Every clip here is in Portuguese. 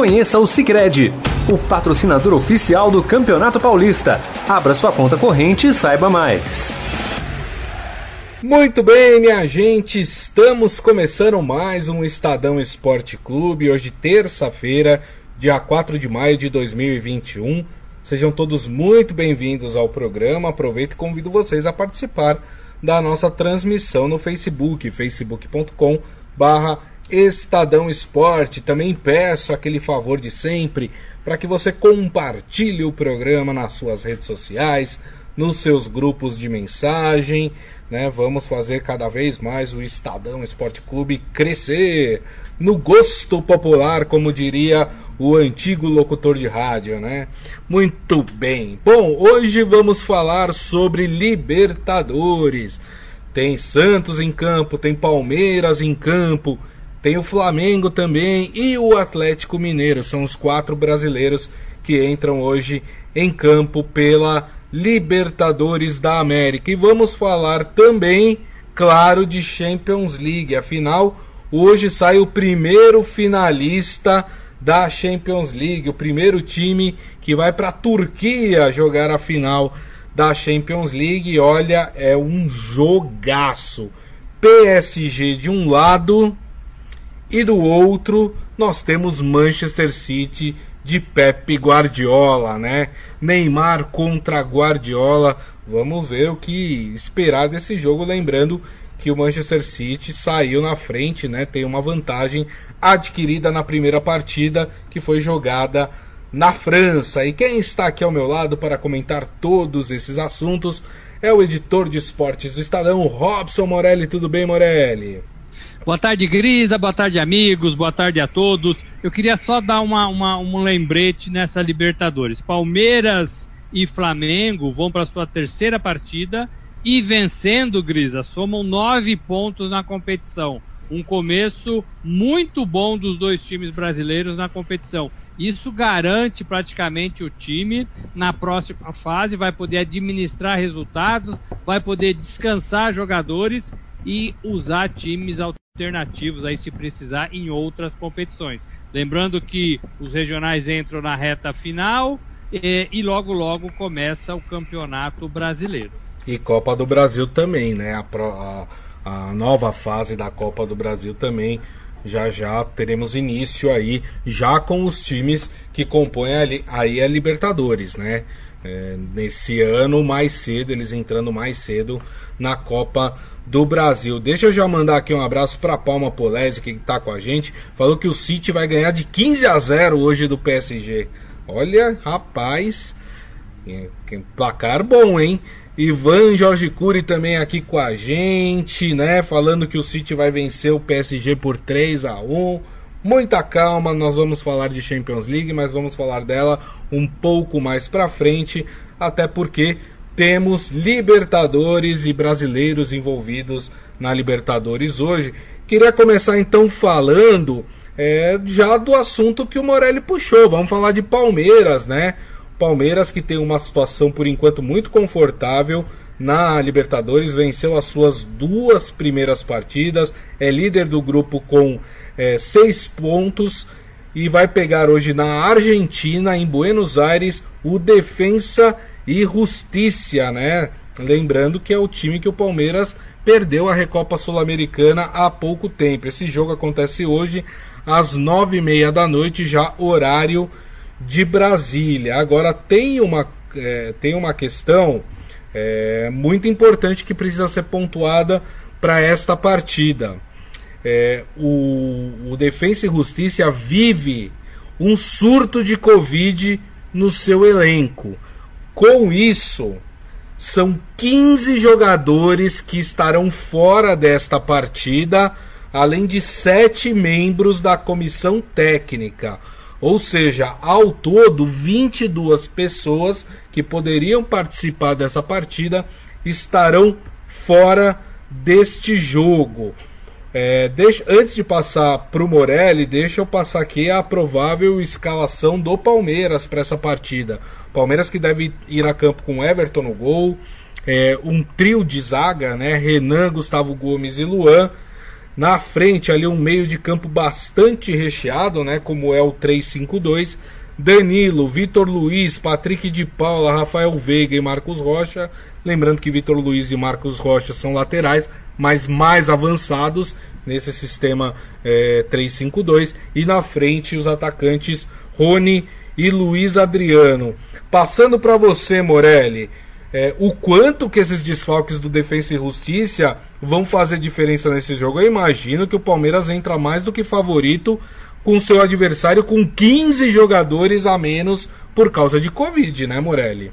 Conheça o Sicredi, o patrocinador oficial do Campeonato Paulista. Abra sua conta corrente e saiba mais. Muito bem, minha gente, estamos começando mais um Estadão Esporte Clube, hoje terça-feira, dia 4 de maio de 2021. Sejam todos muito bem-vindos ao programa. Aproveito e convido vocês a participar da nossa transmissão no Facebook, facebook.com/Estadão Esporte. Também peço aquele favor de sempre para que você compartilhe o programa nas suas redes sociais, nos seus grupos de mensagem, né? Vamos fazer cada vez mais o Estadão Esporte Clube crescer no gosto popular, como diria o antigo locutor de rádio, né? Muito bem. Bom, hoje vamos falar sobre Libertadores. Tem Santos em campo, tem Palmeiras em campo, tem o Flamengo também e o Atlético Mineiro. São os 4 brasileiros que entram hoje em campo pela Libertadores da América. E vamos falar também, claro, de Champions League. Afinal, hoje sai o primeiro finalista da Champions League, o primeiro time que vai para a Turquia jogar a final da Champions League. E olha, é um jogaço. PSG de um lado e do outro nós temos Manchester City de Pep Guardiola, né? Neymar contra Guardiola. Vamos ver o que esperar desse jogo, lembrando que o Manchester City saiu na frente, né? Tem uma vantagem adquirida na primeira partida que foi jogada na França. E quem está aqui ao meu lado para comentar todos esses assuntos é o editor de esportes do Estadão, Robson Morelli. Tudo bem, Morelli? Boa tarde, Grisa, boa tarde, amigos, boa tarde a todos. Eu queria só dar um lembrete nessa Libertadores. Palmeiras e Flamengo vão para a sua terceira partida e vencendo, Grisa, somam 9 pontos na competição. Um começo muito bom dos dois times brasileiros na competição. Isso garante praticamente o time na próxima fase, vai poder administrar resultados, vai poder descansar jogadores e usar times alternativos aí se precisar em outras competições. Lembrando que os regionais entram na reta final e logo começa o Campeonato Brasileiro. E Copa do Brasil também, né? A nova fase da Copa do Brasil também, já teremos início aí, já com os times que compõem aí a Libertadores, né? Nesse ano mais cedo, eles entrando mais cedo na Copa do Brasil. Deixa eu já mandar aqui um abraço para Palma Polese, que está com a gente. Falou que o City vai ganhar de 15-0 hoje do PSG. Olha, rapaz, placar bom, hein? Ivan Jorge Cury também aqui com a gente, né? Falando que o City vai vencer o PSG por 3-1. Muita calma, nós vamos falar de Champions League, mas vamos falar dela um pouco mais pra frente, até porque temos Libertadores e brasileiros envolvidos na Libertadores hoje. Queria começar então falando já do assunto que o Morelli puxou. Vamos falar de Palmeiras, né? Palmeiras que tem uma situação por enquanto muito confortável na Libertadores, venceu as suas 2 primeiras partidas, é líder do grupo com 6 pontos e vai pegar hoje na Argentina, em Buenos Aires, o Defensa e Justiça, né? Lembrando que é o time que o Palmeiras perdeu a Recopa Sul-Americana há pouco tempo. Esse jogo acontece hoje às 9h30 da noite, já horário de Brasília. Agora tem uma questão muito importante que precisa ser pontuada para esta partida. O Defensa e Justiça vive um surto de Covid no seu elenco. Com isso, são 15 jogadores que estarão fora desta partida, além de 7 membros da comissão técnica. Ou seja, ao todo, 22 pessoas que poderiam participar dessa partida estarão fora deste jogo. Antes de passar para o Morelli, deixa eu passar aqui a provável escalação do Palmeiras para essa partida. Palmeiras que deve ir a campo com Everton no gol, um trio de zaga, né? Renan, Gustavo Gomes e Luan. Na frente ali um meio de campo bastante recheado, né, como é o 3-5-2. Danilo, Vitor Luiz, Patrick de Paula, Rafael Veiga e Marcos Rocha. Lembrando que Vitor Luiz e Marcos Rocha são laterais, mas mais avançados nesse sistema 3-5-2. E na frente os atacantes Rony e Luiz Adriano. Passando para você, Morelli, o quanto que esses desfalques do Defensa e Justiça vão fazer diferença nesse jogo? Eu imagino que o Palmeiras entra mais do que favorito com seu adversário com 15 jogadores a menos por causa de Covid, né, Morelli?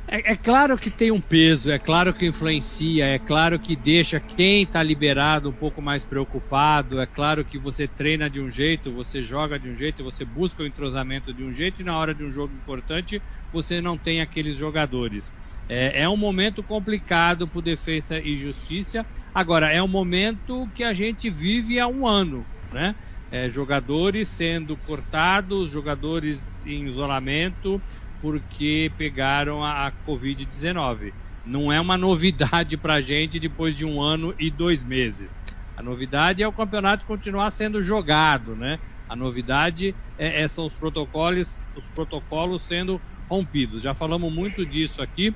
É claro que tem um peso, é claro que influencia, é claro que deixa quem está liberado um pouco mais preocupado, é claro que você treina de um jeito, você joga de um jeito, você busca o entrosamento de um jeito e na hora de um jogo importante você não tem aqueles jogadores. É um momento complicado para o Defensa e Justiça. Agora, é um momento que a gente vive há um ano, né? Jogadores sendo cortados, jogadores em isolamento porque pegaram a Covid-19. Não é uma novidade para a gente depois de 1 ano e 2 meses. A novidade é o campeonato continuar sendo jogado, né? A novidade são os protocolos sendo rompidos. Já falamos muito disso aqui,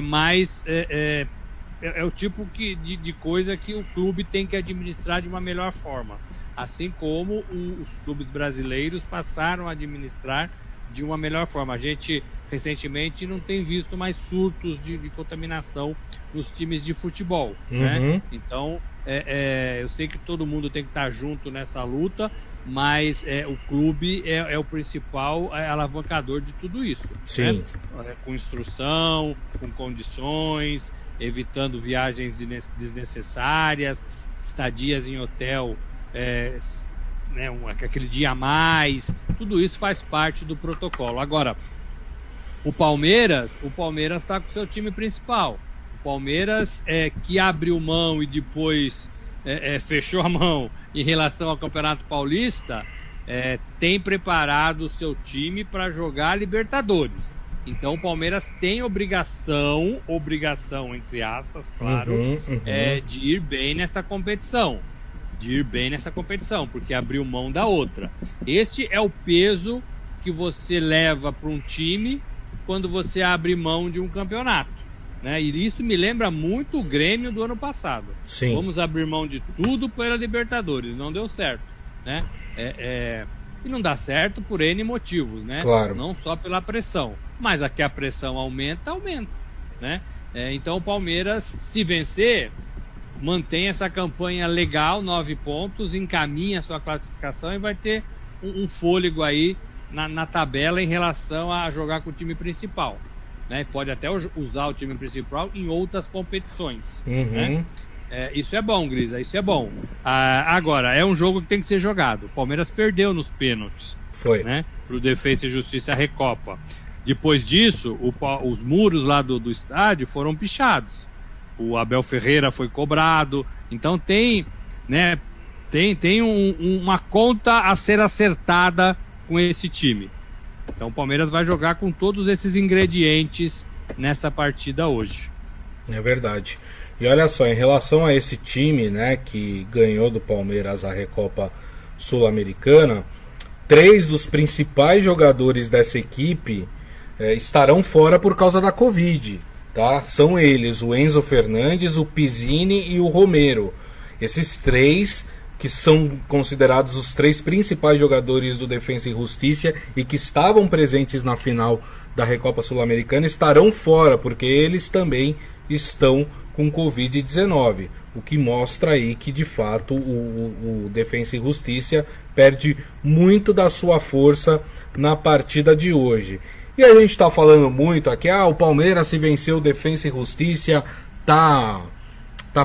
mas é o tipo de coisa que o clube tem que administrar de uma melhor forma. Assim como os clubes brasileiros passaram a administrar de uma melhor forma. A gente, recentemente, não tem visto mais surtos de contaminação nos times de futebol, né? Então, eu sei que todo mundo tem que estar junto nessa luta, mas o clube é o principal alavancador de tudo isso. Sim. Né? Com instrução, com condições, evitando viagens desnecessárias, estadias em hotel, aquele dia a mais, tudo isso faz parte do protocolo. Agora, o Palmeiras está com seu time principal. O Palmeiras que abriu mão e depois fechou a mão em relação ao Campeonato Paulista, tem preparado o seu time para jogar Libertadores. Então o Palmeiras tem obrigação entre aspas, claro, de ir bem nessa competição. Porque abriu mão da outra. Este é o peso que você leva para um time quando você abre mão de um campeonato, né? E isso me lembra muito o Grêmio do ano passado. Sim. Vamos abrir mão de tudo pela Libertadores, não deu certo, né? E não dá certo por N motivos, né? Claro. Não só pela pressão, mas aqui a pressão aumenta, né? Então o Palmeiras, se vencer, mantém essa campanha legal, 9 pontos, encaminha a sua classificação e vai ter um fôlego aí na tabela em relação a jogar com o time principal, né? Pode até usar o time principal em outras competições, né? Isso é bom, Grisa, isso é bom. Agora, é um jogo que tem que ser jogado. O Palmeiras perdeu nos pênaltis, né? Pro Defensa e Justiça Recopa. Depois disso, os muros lá do estádio foram pichados. O Abel Ferreira foi cobrado. Então tem uma conta a ser acertada com esse time. Então o Palmeiras vai jogar com todos esses ingredientes nessa partida hoje. É verdade. E olha só, em relação a esse time, né, que ganhou do Palmeiras a Recopa Sul-Americana, 3 dos principais jogadores dessa equipe estarão fora por causa da Covid. Tá? São eles, o Enzo Fernandes, o Pizzini e o Romero. Esses 3 que são considerados os 3 principais jogadores do Defensa e Justiça e que estavam presentes na final da Recopa Sul-Americana estarão fora, porque eles também estão com Covid-19. O que mostra aí que, de fato, o Defensa e Justiça perde muito da sua força na partida de hoje. E a gente está falando muito aqui, o Palmeiras, se venceu o Defensa e Justiça, tá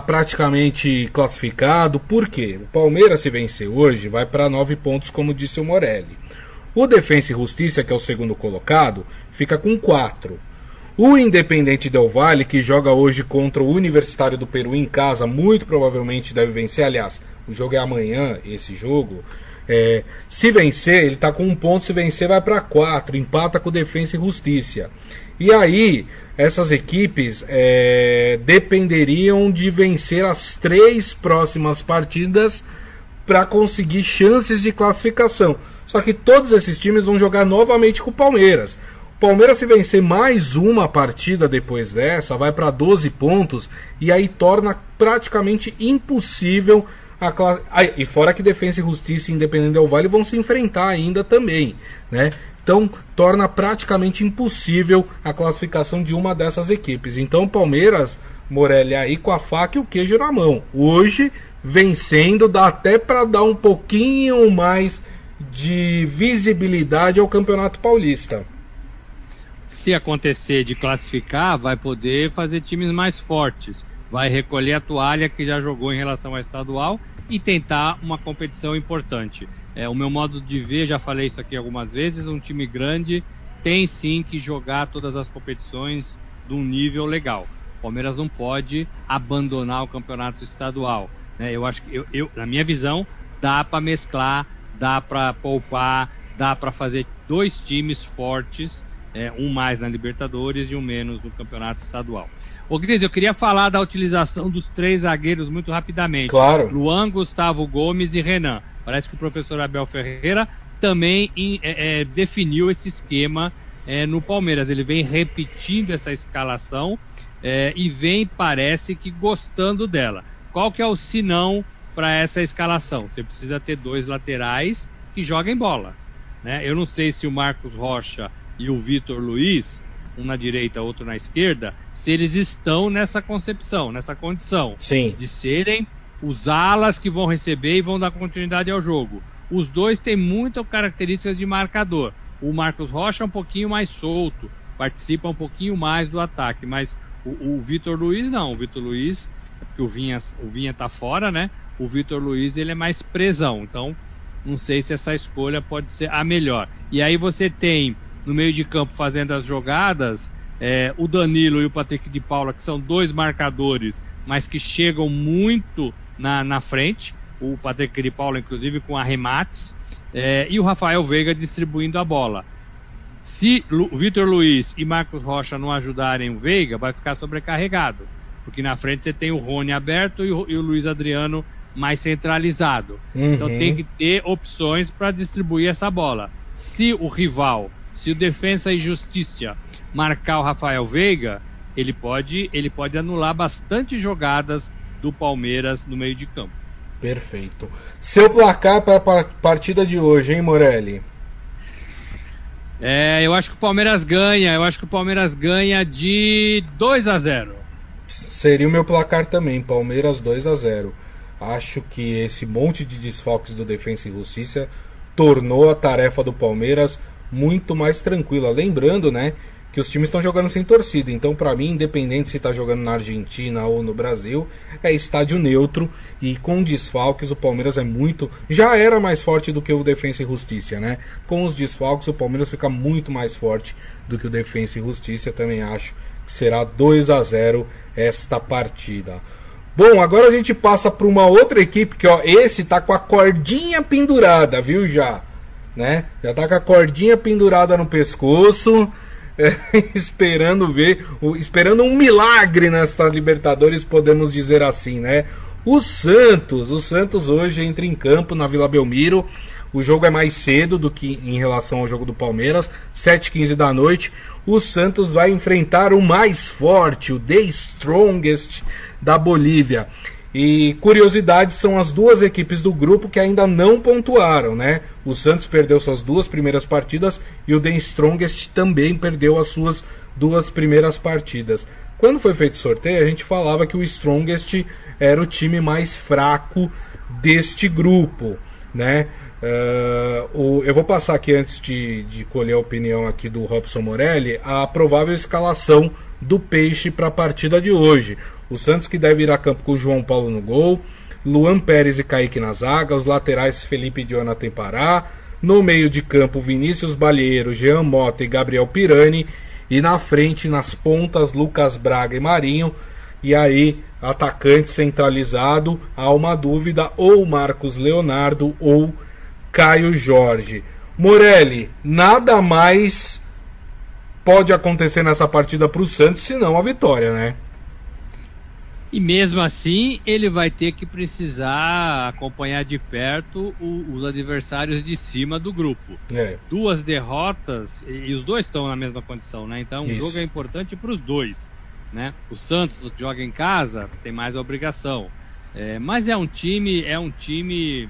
praticamente classificado. Por quê? O Palmeiras, se vencer hoje, vai para 9 pontos, como disse o Morelli. O Defensa e Justiça, que é o segundo colocado, fica com 4. O Independente Del Valle, que joga hoje contra o Universitário do Peru em casa, muito provavelmente deve vencer. Aliás, o jogo é amanhã, esse jogo. Se vencer, ele está com 1 ponto. Se vencer, vai para 4. Empata com o Defensa e Justiça. E aí, essas equipes dependeriam de vencer as 3 próximas partidas para conseguir chances de classificação. Só que todos esses times vão jogar novamente com o Palmeiras. O Palmeiras, se vencer mais uma partida depois dessa, vai para 12 pontos e aí torna praticamente impossível e fora que Defensa e Justiça e Independente Del Valle vão se enfrentar ainda também, né? Então torna praticamente impossível a classificação de uma dessas equipes. Então o Palmeiras, Morelli, aí com a faca e o queijo na mão. Hoje, vencendo, dá até para dar um pouquinho mais de visibilidade ao Campeonato Paulista. Se acontecer de classificar, vai poder fazer times mais fortes. Vai recolher a toalha que já jogou em relação ao estadual e tentar uma competição importante. O meu modo de ver, já falei isso aqui algumas vezes, um time grande tem sim que jogar todas as competições de um nível legal. O Palmeiras não pode abandonar o campeonato estadual, né? Eu acho que, na minha visão, dá para mesclar, dá para poupar, dá para fazer 2 times fortes, um mais na Libertadores e um menos no campeonato estadual. Ô Gris, eu queria falar da utilização dos 3 zagueiros muito rapidamente. Claro. Luan, Gustavo Gomes e Renan. Parece que o professor Abel Ferreira também definiu esse esquema no Palmeiras. Ele vem repetindo essa escalação e vem, parece que, gostando dela. Qual que é o sinão para essa escalação? Você precisa ter 2 laterais que joguem bola, né? Eu não sei se o Marcos Rocha e o Vitor Luiz, um na direita, outro na esquerda, se eles estão nessa concepção, nessa condição. Sim. De serem os alas que vão receber e vão dar continuidade ao jogo. Os 2 têm muitas características de marcador. O Marcos Rocha é um pouquinho mais solto, participa um pouquinho mais do ataque, mas o Vitor Luiz não. O Vitor Luiz, porque o Vinha tá fora, né? O Vitor Luiz, ele é mais presão, então não sei se essa escolha pode ser a melhor. E aí você tem no meio de campo fazendo as jogadas o Danilo e o Patrick de Paula, que são 2 marcadores, mas que chegam muito na frente. O Patrick de Paula, inclusive, com arremates, e o Rafael Veiga distribuindo a bola. Se o Vitor Luiz e Marcos Rocha não ajudarem o Veiga, vai ficar sobrecarregado, porque na frente você tem o Rony aberto e o Luiz Adriano mais centralizado. Então tem que ter opções para distribuir essa bola. Se o rival, se o Defensa e Justiça marcar o Rafael Veiga, ele pode anular bastante jogadas do Palmeiras no meio de campo. Perfeito. Seu placar para a partida de hoje, hein, Morelli? Eu acho que o Palmeiras ganha. Eu acho que o Palmeiras ganha de 2-0. Seria o meu placar também, Palmeiras 2-0. Acho que esse monte de desfalques do Defensa e Justiça tornou a tarefa do Palmeiras muito mais tranquila. Lembrando, né, que os times estão jogando sem torcida. Então, para mim, independente se está jogando na Argentina ou no Brasil, é estádio neutro. E com desfalques, o Palmeiras já era mais forte do que o Defensa e Justiça, né? Com os desfalques, o Palmeiras fica muito mais forte do que o Defensa e Justiça. Eu também acho que será 2-0 esta partida. Bom, agora a gente passa para uma outra equipe que, esse tá com a cordinha pendurada, viu, né? Já tá com a cordinha pendurada no pescoço, esperando um milagre nesta Libertadores, podemos dizer assim, né? O Santos hoje entra em campo na Vila Belmiro. O jogo é mais cedo do que em relação ao jogo do Palmeiras, 7h15 da noite. O Santos vai enfrentar o mais forte, o The Strongest da Bolívia. E curiosidades, são as 2 equipes do grupo que ainda não pontuaram, né? O Santos perdeu suas 2 primeiras partidas e o The Strongest também perdeu as suas 2 primeiras partidas. Quando foi feito o sorteio, a gente falava que o Strongest era o time mais fraco deste grupo, né? Eu vou passar aqui, antes de colher a opinião aqui do Robson Morelli, a provável escalação do Peixe para a partida de hoje. O Santos, que deve ir a campo com o João Paulo no gol, Luan Pérez e Kaique na zaga, os laterais Felipe e Jonathan Pará, no meio de campo Vinícius Balieiro, Jean Mota e Gabriel Pirani, e na frente, nas pontas, Lucas Braga e Marinho. E aí, atacante centralizado, há uma dúvida, ou Marcos Leonardo ou Caio Jorge. Morelli, nada mais pode acontecer nessa partida para o Santos, se não a vitória, né? E mesmo assim, ele vai ter que precisar acompanhar de perto os adversários de cima do grupo. 2 derrotas, e os dois estão na mesma condição, né? Então o jogo é importante para os dois, né? O Santos joga em casa, tem mais a obrigação. Mas é um time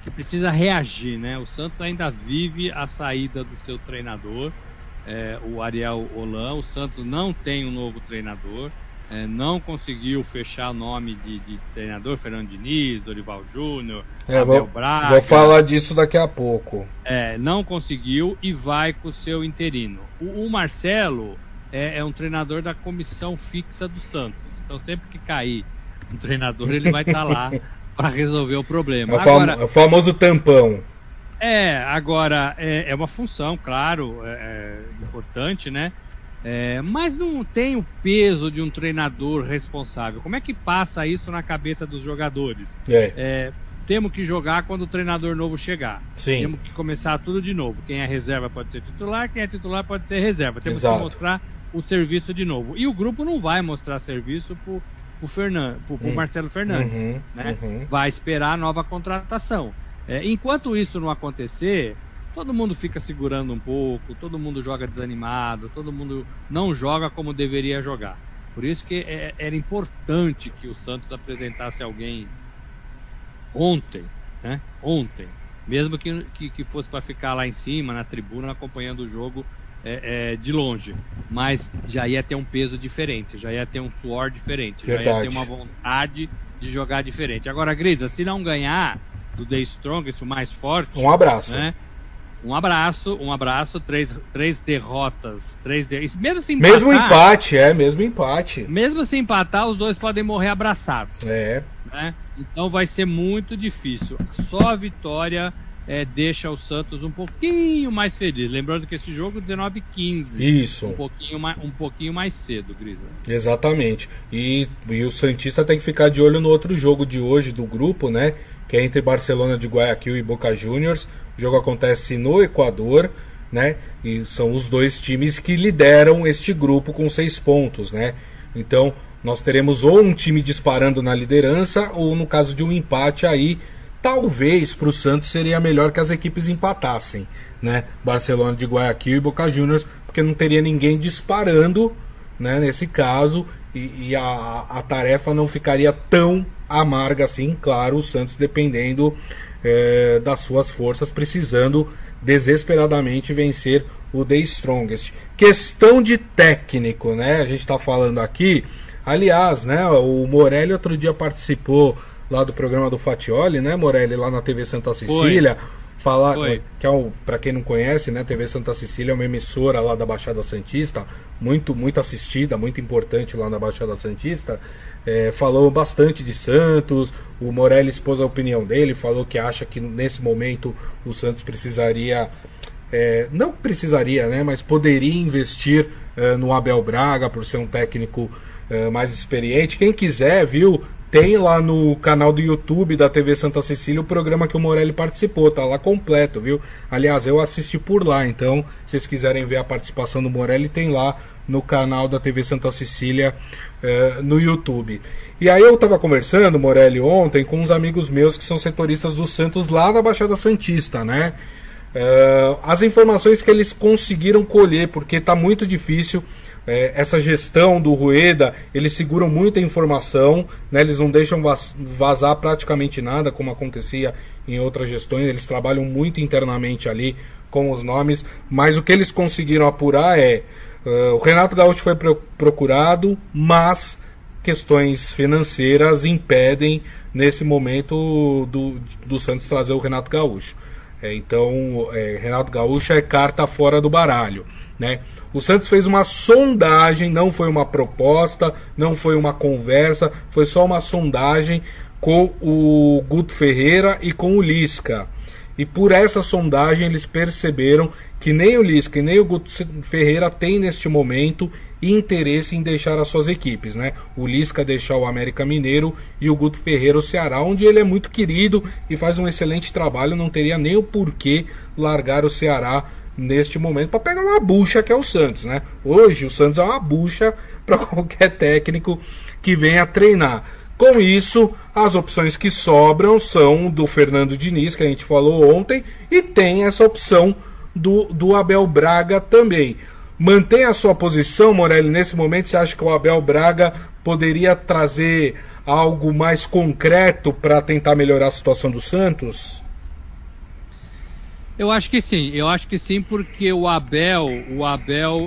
que precisa reagir, né? O Santos ainda vive a saída do seu treinador, o Ariel Holan. O Santos não tem um novo treinador. Não conseguiu fechar o nome de treinador, Fernando Diniz, Dorival Júnior, Abel Braga. Vou falar disso daqui a pouco. Não conseguiu e vai com o seu interino. O Marcelo é um treinador da comissão fixa do Santos. Então sempre que cair um treinador, ele vai estar lá para resolver o problema. O famoso tampão. Agora é uma função, claro, importante, né? Mas não tem o peso de um treinador responsável. Como é que passa isso na cabeça dos jogadores? Temos que jogar quando o treinador novo chegar. Sim. Temos que começar tudo de novo. Quem é reserva pode ser titular, quem é titular pode ser reserva. Temos que mostrar o serviço de novo. E o grupo não vai mostrar serviço pro Marcelo Fernandes, né? Vai esperar a nova contratação. Enquanto isso não acontecer, todo mundo fica segurando um pouco, todo mundo joga desanimado, todo mundo não joga como deveria jogar. Por isso que era importante que o Santos apresentasse alguém ontem, né? Ontem, mesmo que fosse para ficar lá em cima, na tribuna, acompanhando o jogo de longe. Mas já ia ter um peso diferente, já ia ter um suor diferente, já ia ter uma vontade de jogar diferente. Agora, Grisa, se não ganhar do The Strongest, o mais forte... Um abraço. Né? Um abraço, três derrotas, mesmo se empatar, mesmo empate. Mesmo se empatar, os dois podem morrer abraçados. Né? Então vai ser muito difícil. Só a vitória deixa o Santos um pouquinho mais feliz. Lembrando que esse jogo 19h15. Isso. Um pouquinho mais cedo, Grisa. Exatamente. E o Santista tem que ficar de olho no outro jogo de hoje do grupo, né? Que é entre Barcelona de Guayaquil e Boca Juniors. O jogo acontece no Equador, né? E são os dois times que lideram este grupo com 6 pontos, né? Então, nós teremos ou um time disparando na liderança, ou no caso de um empate aí, talvez para o Santos seria melhor que as equipes empatassem, né? Barcelona de Guayaquil e Boca Juniors, porque não teria ninguém disparando, né, nesse caso, e a tarefa não ficaria tão amarga assim. Claro, o Santos dependendo das suas forças, precisando desesperadamente vencer o The Strongest. Questão de técnico, né? A gente está falando aqui, aliás, né? O Morelli outro dia participou lá do programa do Fatioli, né, Morelli, lá na TV Santa Cecília. Falar que para quem não conhece, né, TV Santa Cecília é uma emissora lá da Baixada Santista, muito assistida, muito importante lá na Baixada Santista. Falou bastante de Santos. O Morelli expôs a opinião dele, falou que acha que nesse momento o Santos precisaria, não precisaria, né, mas poderia investir no Abel Braga por ser um técnico mais experiente. Quem quiser, viu, tem lá no canal do YouTube da TV Santa Cecília o programa que o Morelli participou, tá lá completo, viu? Aliás, eu assisti por lá, então se vocês quiserem ver a participação do Morelli, tem lá no canal da TV Santa Cecília no YouTube. E aí eu tava conversando, Morelli, ontem com uns amigos meus que são setoristas do Santos lá na Baixada Santista, né? As informações que eles conseguiram colher, porque tá muito difícil. Essa gestão do Rueda, eles seguram muita informação, né? Eles não deixam vazar praticamente nada, como acontecia em outras gestões. Eles trabalham muito internamente ali com os nomes, mas o que eles conseguiram apurar o Renato Gaúcho foi procurado, mas questões financeiras impedem nesse momento do Santos trazer o Renato Gaúcho. Então, Renato Gaúcho é carta fora do baralho, né? O Santos fez uma sondagem, não foi uma proposta, não foi uma conversa, foi só uma sondagem com o Guto Ferreira e com o Lisca. E por essa sondagem eles perceberam que nem o Lisca e nem o Guto Ferreira têm neste momento interesse em deixar as suas equipes, né? O Lisca deixar o América Mineiro e o Guto Ferreira o Ceará, onde ele é muito querido e faz um excelente trabalho, não teria nem o porquê largar o Ceará neste momento para pegar uma bucha que é o Santos, né? Hoje o Santos é uma bucha para qualquer técnico que venha treinar. Com isso, as opções que sobram são do Fernando Diniz, que a gente falou ontem, e tem essa opção do Abel Braga também. Mantém a sua posição, Morelli, nesse momento? Você acha que o Abel Braga poderia trazer algo mais concreto para tentar melhorar a situação do Santos? Eu acho que sim, porque o Abel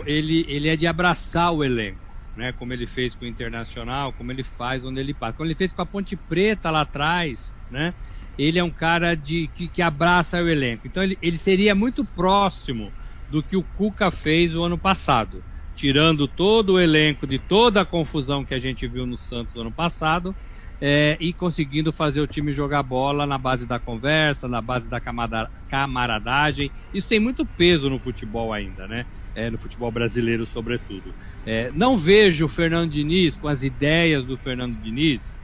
ele é de abraçar o elenco, né? Como ele fez com o Internacional, como ele faz onde ele passa. Como ele fez com a Ponte Preta lá atrás, né? Ele é um cara que abraça o elenco. Então ele seria muito próximo do que o Cuca fez o ano passado, tirando todo o elenco de toda a confusão que a gente viu no Santos no ano passado, e conseguindo fazer o time jogar bola na base da conversa, na base da camaradagem. Isso tem muito peso no futebol ainda, né? No futebol brasileiro, sobretudo. Não vejo o Fernando Diniz com as ideias do Fernando Diniz,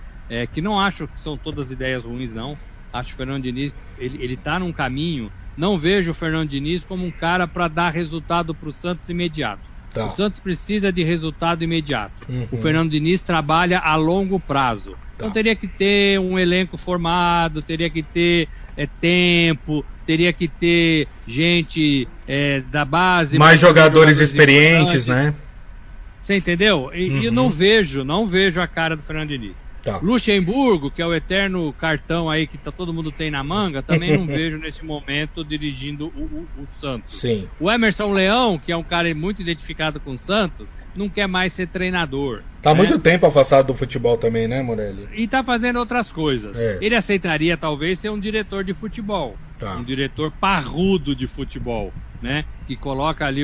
que não acho que são todas ideias ruins, não. Acho que o Fernando Diniz ele tá num caminho. Não vejo o Fernando Diniz como um cara para dar resultado para o Santos imediato. Tá. O Santos precisa de resultado imediato. O Fernando Diniz trabalha a longo prazo. Tá. Então teria que ter um elenco formado, teria que ter tempo, teria que ter gente da base. Mais jogadores experientes, né? Você entendeu? E eu não vejo a cara do Fernando Diniz. Tá. Luxemburgo, que é o eterno cartão aí que todo mundo tem na manga, também não vejo nesse momento dirigindo o Santos. Sim. O Emerson Leão, que é um cara muito identificado com o Santos, não quer mais ser treinador. Tá muito tempo afastado do futebol também, né, Morelli? E tá fazendo outras coisas. Ele aceitaria talvez ser um diretor de futebol. Tá. Um diretor parrudo de futebol, né? Que coloca ali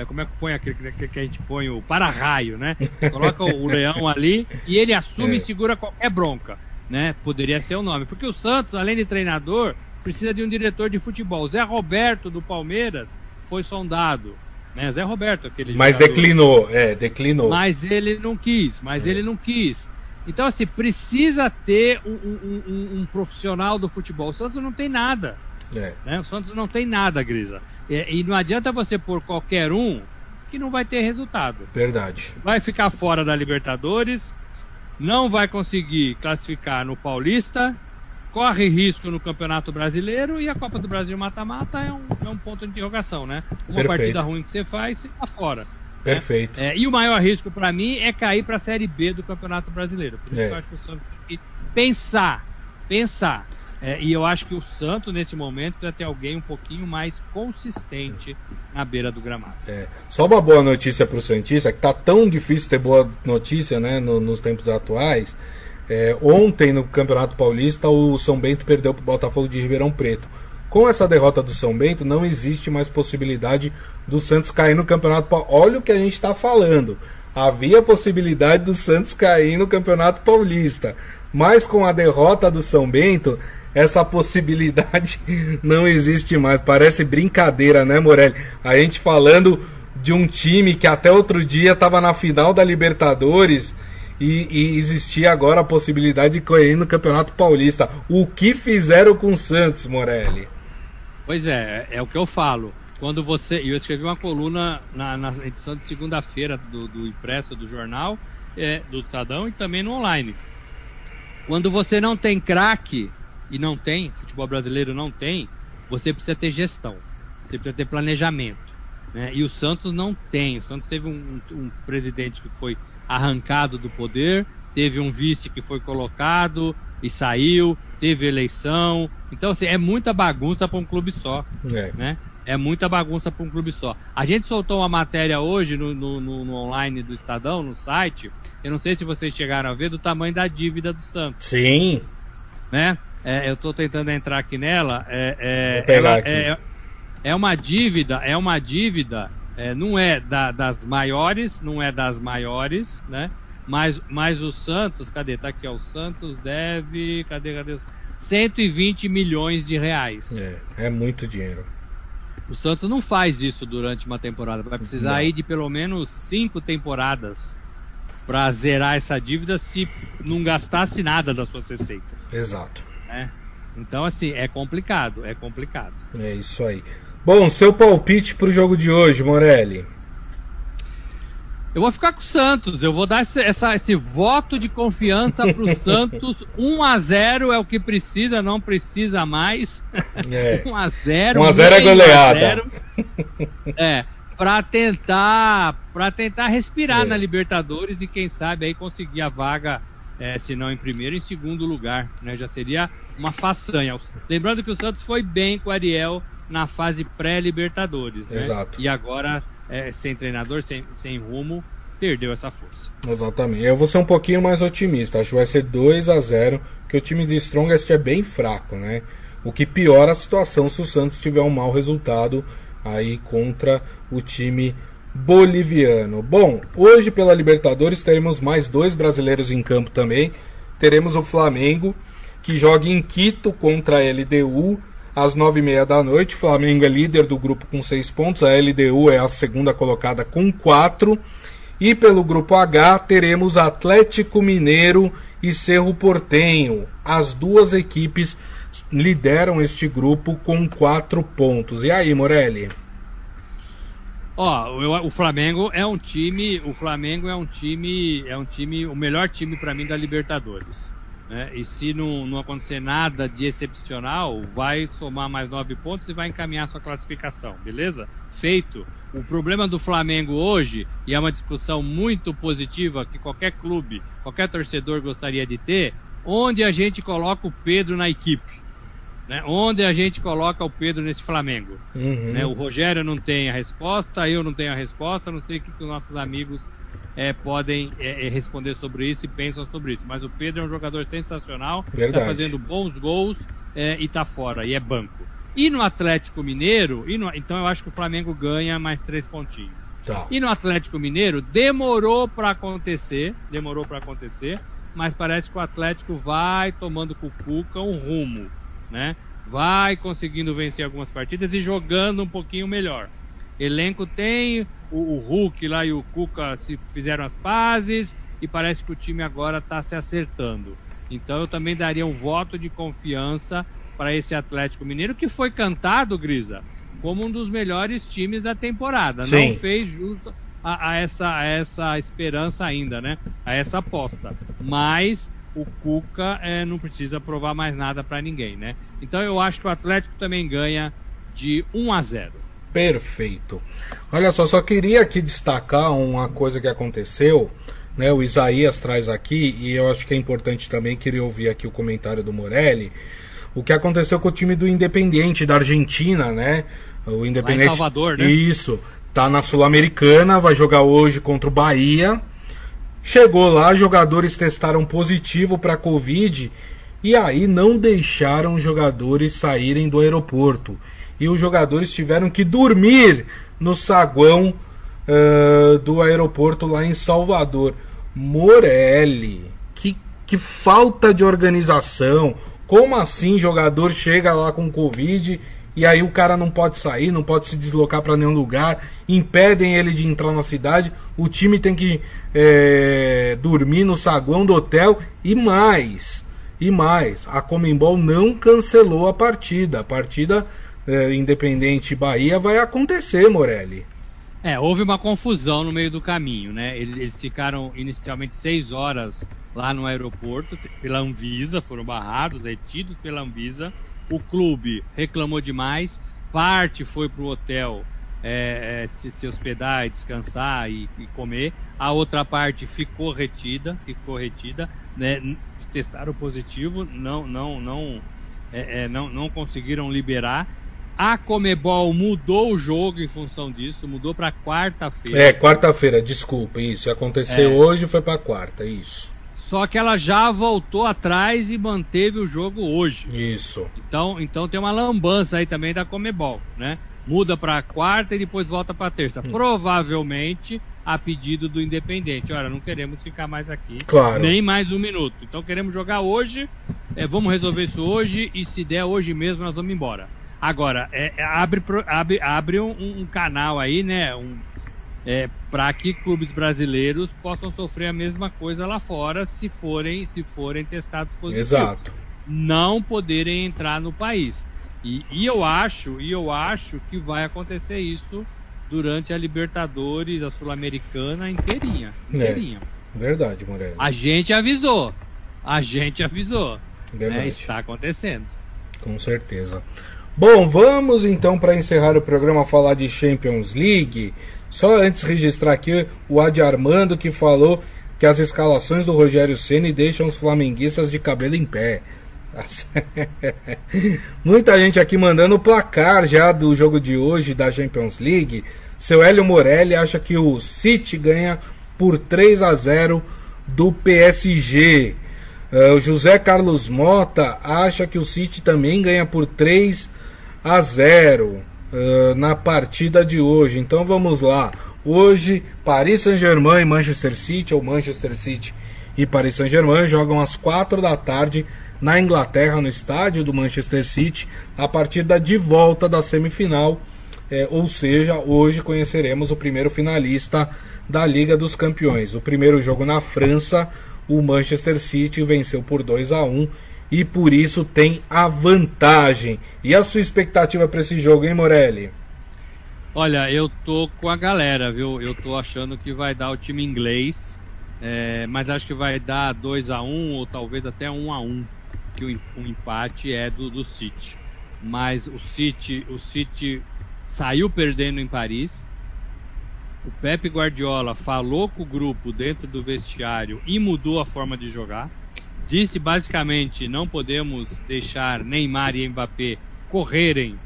como é que põe aquele que a gente põe o para-raio, né? Coloca o Leão ali e ele assume e segura qualquer bronca, né? Poderia ser o nome. Porque o Santos, além de treinador, precisa de um diretor de futebol. O Zé Roberto do Palmeiras foi sondado, né? Zé Roberto, aquele Mas jogador, declinou. Mas ele não quis. Então, assim, precisa ter um profissional do futebol. O Santos não tem nada. Né? O Santos não tem nada, Grisa. E não adianta você pôr qualquer um que não vai ter resultado. Verdade. Vai ficar fora da Libertadores, não vai conseguir classificar no Paulista, corre risco no Campeonato Brasileiro, e a Copa do Brasil mata-mata é um ponto de interrogação, né? Uma partida ruim que você faz, você tá fora. Perfeito. E o maior risco para mim é cair para a Série B do Campeonato Brasileiro. Por isso eu acho que o Santos tem que pensar. E eu acho que o Santos, nesse momento, precisa ter alguém um pouquinho mais consistente na beira do gramado. Só uma boa notícia para o Santista, que tá tão difícil ter boa notícia, né, nos tempos atuais. Ontem, no Campeonato Paulista, o São Bento perdeu para o Botafogo de Ribeirão Preto. Com essa derrota do São Bento, não existe mais possibilidade do Santos cair no Campeonato Paulista. Olha o que a gente está falando. Havia possibilidade do Santos cair no Campeonato Paulista. Mas com a derrota do São Bento, essa possibilidade não existe mais. Parece brincadeira, né, Morelli? A gente falando de um time que até outro dia estava na final da Libertadores e existia agora a possibilidade de cair no Campeonato Paulista. O que fizeram com o Santos, Morelli? Pois é o que eu falo. Quando eu escrevi uma coluna na edição de segunda-feira do impresso do jornal, do Estadão, e também no online. Quando você não tem craque, e não tem, futebol brasileiro não tem, você precisa ter gestão, você precisa ter planejamento, né? E o Santos não tem. O Santos teve um presidente que foi arrancado do poder, teve um vice que foi colocado e saiu, teve eleição. Então, assim, é muita bagunça para um clube só, né? É muita bagunça para um clube só. A gente soltou uma matéria hoje no online do Estadão, no site. Eu não sei se vocês chegaram a ver, do tamanho da dívida do Santos. Sim. Né? Eu estou tentando entrar aqui nela. Vou pegar aqui. É uma dívida, não é das maiores, né? Mas o Santos, cadê? Tá aqui, ó. O Santos deve, cadê? 120 milhões de reais. É muito dinheiro. O Santos não faz isso durante uma temporada. Vai precisar aí de pelo menos 5 temporadas para zerar essa dívida, se não gastasse nada das suas receitas. Exato. Então, assim, é complicado. É isso aí. Bom, seu palpite pro jogo de hoje, Morelli? Eu vou ficar com o Santos, eu vou dar esse voto de confiança pro Santos. 1-0 é o que precisa, não precisa mais. 1-0. 1-0 é goleada. Para tentar respirar na Libertadores e quem sabe aí conseguir a vaga, se não em primeiro, em segundo lugar, né? Já seria uma façanha. Lembrando que o Santos foi bem com o Ariel na fase pré-Libertadores, né? Exato. E agora, sem treinador, sem rumo, perdeu essa força. Exatamente. Eu vou ser um pouquinho mais otimista. Acho que vai ser 2-0, porque o time de Strongest é bem fraco, né? O que piora a situação se o Santos tiver um mau resultado aí contra o time boliviano. Bom, hoje pela Libertadores teremos mais 2 brasileiros em campo também. Teremos o Flamengo, que joga em Quito contra a LDU às 9h30 da noite. O Flamengo é líder do grupo com 6 pontos, a LDU é a segunda colocada com 4. E pelo grupo H teremos Atlético Mineiro e Cerro Porteño. As duas equipes lideram este grupo com 4 pontos. E aí, Morelli? O Flamengo é um time, o melhor time para mim da Libertadores, né? E se não acontecer nada de excepcional, vai somar mais 9 pontos e vai encaminhar sua classificação, beleza? Feito. O problema do Flamengo hoje, e é uma discussão muito positiva que qualquer clube, qualquer torcedor gostaria de ter, onde a gente coloca o Pedro na equipe, né? Onde a gente coloca o Pedro nesse Flamengo, né? O Rogério não tem a resposta, eu não tenho a resposta, não sei o que os nossos amigos podem responder sobre isso e pensam sobre isso, mas o Pedro é um jogador sensacional, está fazendo bons gols e está fora, e é banco. E no Atlético Mineiro, então eu acho que o Flamengo ganha mais 3 pontinhos. Tá. E no Atlético Mineiro demorou para acontecer, mas parece que o Atlético vai tomando com o Cuca um rumo, né? Vai conseguindo vencer algumas partidas e jogando um pouquinho melhor. Elenco tem, o Hulk lá e o Cuca se fizeram as pazes e parece que o time agora está se acertando. Então eu também daria um voto de confiança para esse Atlético Mineiro, que foi cantado, Grisa, como um dos melhores times da temporada. Sim. Não fez jus a essa esperança ainda, né? A essa aposta. Mas o Cuca não precisa provar mais nada para ninguém, né? Então eu acho que o Atlético também ganha de 1-0. Perfeito. Olha só queria aqui destacar uma coisa que aconteceu, né? O Isaías traz aqui, e eu acho que é importante também, queria ouvir aqui o comentário do Morelli. O que aconteceu com o time do Independiente da Argentina, né? O Independiente, lá em Salvador, né? Isso, tá na Sul-Americana, vai jogar hoje contra o Bahia. Chegou lá, jogadores testaram positivo para Covid e aí não deixaram os jogadores saírem do aeroporto. E os jogadores tiveram que dormir no saguão do aeroporto lá em Salvador. Morelli, que falta de organização. Como assim jogador chega lá com Covid e aí o cara não pode sair, não pode se deslocar para nenhum lugar, impedem ele de entrar na cidade, o time tem que dormir no saguão do hotel e mais, a Conmebol não cancelou a partida. A partida Independente Bahia vai acontecer, Morelli. Houve uma confusão no meio do caminho, né? Eles ficaram inicialmente 6 horas lá no aeroporto, pela Anvisa, foram barrados, retidos pela Anvisa. O clube reclamou demais, parte foi pro hotel se hospedar e descansar e comer, a outra parte ficou retida, né? Testaram positivo, não conseguiram liberar. A Conmebol mudou o jogo em função disso, mudou para quarta-feira. Quarta-feira, desculpa, isso. Aconteceu hoje, foi para quarta, isso. Só que ela já voltou atrás e manteve o jogo hoje. Isso. Então tem uma lambança aí também da Conmebol, né? Muda para quarta e depois volta para terça. Provavelmente a pedido do Independente. Olha, não queremos ficar mais aqui, claro, nem mais um minuto. Então queremos jogar hoje, vamos resolver isso hoje e se der hoje mesmo nós vamos embora. Agora, abre um canal aí, né? Para que clubes brasileiros possam sofrer a mesma coisa lá fora se forem testados positivos. Exato. Não poderem entrar no país. E eu acho que vai acontecer isso durante a Libertadores, a Sul-Americana inteirinha. Verdade, Morelli. A gente avisou. Verdade. Está acontecendo. Com certeza. Bom, vamos então para encerrar o programa falar de Champions League. Só antes registrar aqui o Adi Armando, que falou que as escalações do Rogério Ceni deixam os flamenguistas de cabelo em pé. Muita gente aqui mandando o placar já do jogo de hoje da Champions League. Seu Hélio Morelli acha que o City ganha por 3-0 do PSG. O José Carlos Mota acha que o City também ganha por 3-0 na partida de hoje. Então vamos lá. Hoje, Paris Saint-Germain e Manchester City, ou Manchester City e Paris Saint-Germain, jogam às 4 da tarde na Inglaterra, no estádio do Manchester City, a partida de volta da semifinal. Ou seja, hoje conheceremos o primeiro finalista da Liga dos Campeões. O primeiro jogo na França, o Manchester City venceu por 2-1 e por isso tem a vantagem. E a sua expectativa para esse jogo, hein, Morelli? Olha, eu tô com a galera, viu? Eu tô achando que vai dar o time inglês, mas acho que vai dar 2-1 ou talvez até 1-1, que o empate é do City. Mas o City saiu perdendo em Paris. O Pep Guardiola falou com o grupo dentro do vestiário e mudou a forma de jogar. Disse basicamente: não podemos deixar Neymar e Mbappé correrem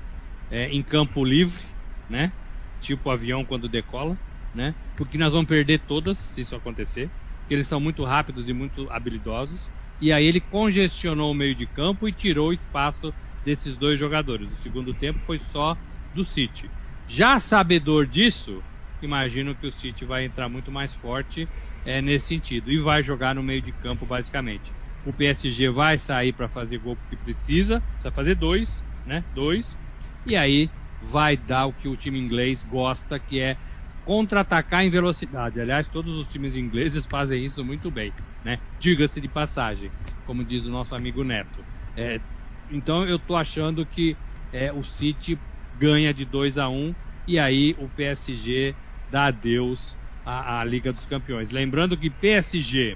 em campo livre, né? Tipo avião quando decola, né? Porque nós vamos perder todas se isso acontecer, porque eles são muito rápidos e muito habilidosos. E aí ele congestionou o meio de campo e tirou o espaço desses dois jogadores. O segundo tempo foi só do City. Já sabedor disso, imagino que o City vai entrar muito mais forte nesse sentido e vai jogar no meio de campo basicamente. O PSG vai sair para fazer gol porque precisa fazer 2, né? 2, e aí vai dar o que o time inglês gosta, que é contra-atacar em velocidade. Aliás, todos os times ingleses fazem isso muito bem, né? Diga-se de passagem, como diz o nosso amigo Neto. Então eu tô achando que o City ganha de 2-1 e aí o PSG dá adeus à Liga dos Campeões. Lembrando que PSG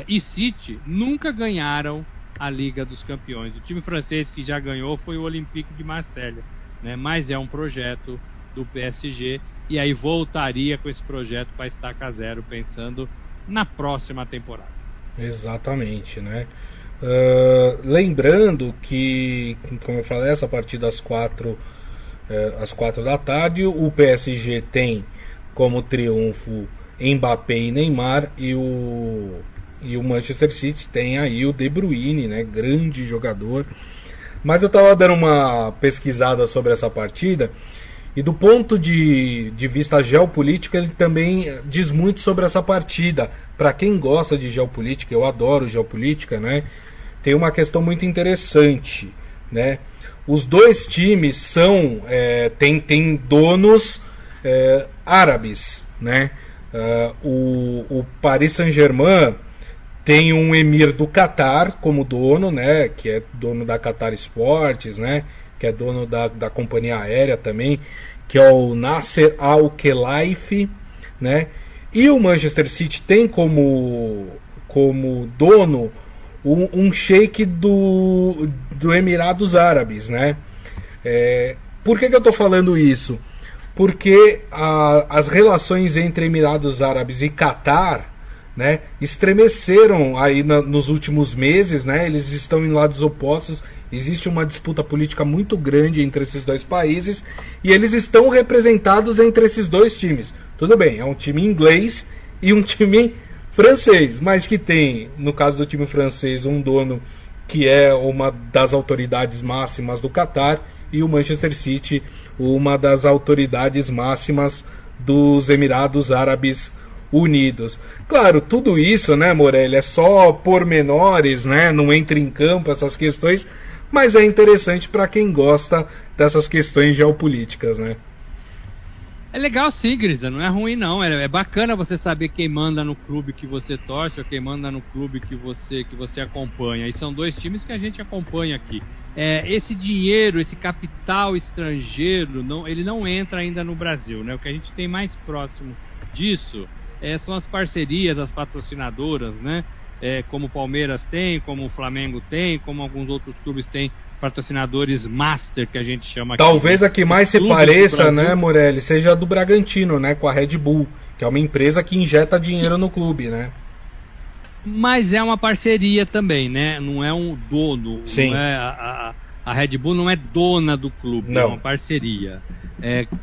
e City nunca ganharam a Liga dos Campeões. O time francês que já ganhou foi o Olympique de Marselha, né? Mas é um projeto do PSG e aí voltaria com esse projeto para Estaca Zero, pensando na próxima temporada. Exatamente, né? Lembrando que, como eu falei, essa partida às 4 da tarde, o PSG tem como triunfo Mbappé e Neymar, e o Manchester City tem aí o De Bruyne, né? Grande jogador. Mas eu estava dando uma pesquisada sobre essa partida e do ponto de vista geopolítico ele também diz muito sobre essa partida. Para quem gosta de geopolítica, eu adoro geopolítica, né? Tem uma questão muito interessante, né? Os dois times são tem donos árabes, né? O Paris Saint-Germain tem um emir do Catar como dono, né? Que é dono da Qatar Sports, né? Que é dono da companhia aérea também, que é o Nasser Al-Khelaifi, né? E o Manchester City tem como dono um sheik do Emirados Árabes, né? Por que eu estou falando isso? Porque as relações entre Emirados Árabes e Catar, né, estremeceram aí nos últimos meses, né? Eles estão em lados opostos. Existe uma disputa política muito grande entre esses dois países e eles estão representados entre esses dois times. Tudo bem, é um time inglês e um time francês, mas que tem, no caso do time francês, um dono que é uma das autoridades máximas do Catar, e o Manchester City, uma das autoridades máximas dos Emirados Árabes Unidos. Claro, tudo isso, né, Morelli, é só pormenores, né, não entra em campo essas questões, mas é interessante para quem gosta dessas questões geopolíticas, né? É legal sim, Grisa, não é ruim não, é bacana você saber quem manda no clube que você torce ou quem manda no clube que você acompanha, e são dois times que a gente acompanha aqui. esse dinheiro, esse capital estrangeiro, ele não entra ainda no Brasil, né? O que a gente tem mais próximo disso são as parcerias, as patrocinadoras, né? Como o Palmeiras tem, como o Flamengo tem, como alguns outros clubes têm patrocinadores master, que a gente chama aqui. Talvez a que mais se pareça, né, Morelli, seja a do Bragantino, né, com a Red Bull, que é uma empresa que injeta dinheiro no clube, né? Mas é uma parceria também, né? Não é um dono. Sim. Não é a Red Bull não é dona do clube, não. É uma parceria.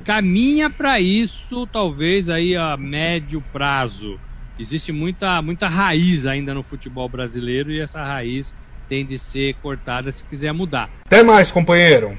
Caminha para isso, talvez aí a médio prazo. Existe muita raiz ainda no futebol brasileiro e essa raiz tem de ser cortada se quiser mudar. Até mais, companheiro.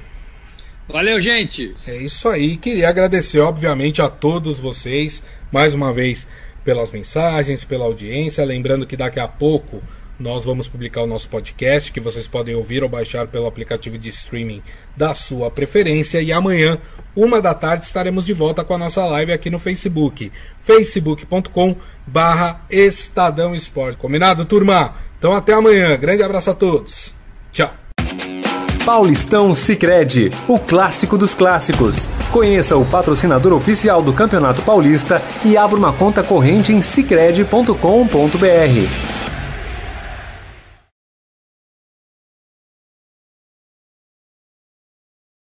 Valeu, gente! É isso aí. Queria agradecer, obviamente, a todos vocês, mais uma vez, pelas mensagens, pela audiência. Lembrando que daqui a pouco nós vamos publicar o nosso podcast, que vocês podem ouvir ou baixar pelo aplicativo de streaming da sua preferência. E amanhã, 13h, estaremos de volta com a nossa live aqui no Facebook, facebook.com/Estadão Esporte. Combinado, turma? Então até amanhã. Grande abraço a todos. Tchau. Paulistão Sicredi, o clássico dos clássicos. Conheça o patrocinador oficial do Campeonato Paulista e abra uma conta corrente em sicredi.com.br.